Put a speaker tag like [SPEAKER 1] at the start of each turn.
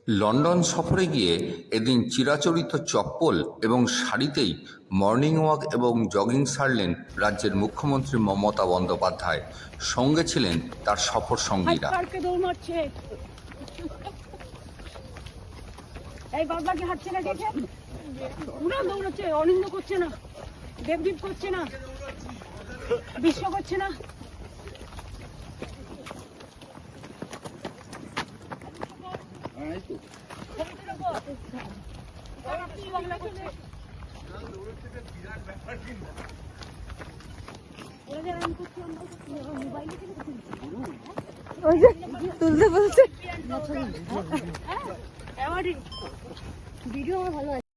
[SPEAKER 1] London সফরে গিয়ে এদিন চিরাচরিত চপ্পল এবং শাড়িতেই মর্নিং ওয়াক এবং জগিং সারলেন রাজ্যের মুখ্যমন্ত্রী মমতা বন্দ্যোপাধ্যায়। সঙ্গে ছিলেন তার সফর সঙ্গীরা।
[SPEAKER 2] অনিন্দ করছে না, দেবদীপ করছে না, বিশ্ব করছে না।
[SPEAKER 3] তুলতে বলছে ভিডিও আমার ভালো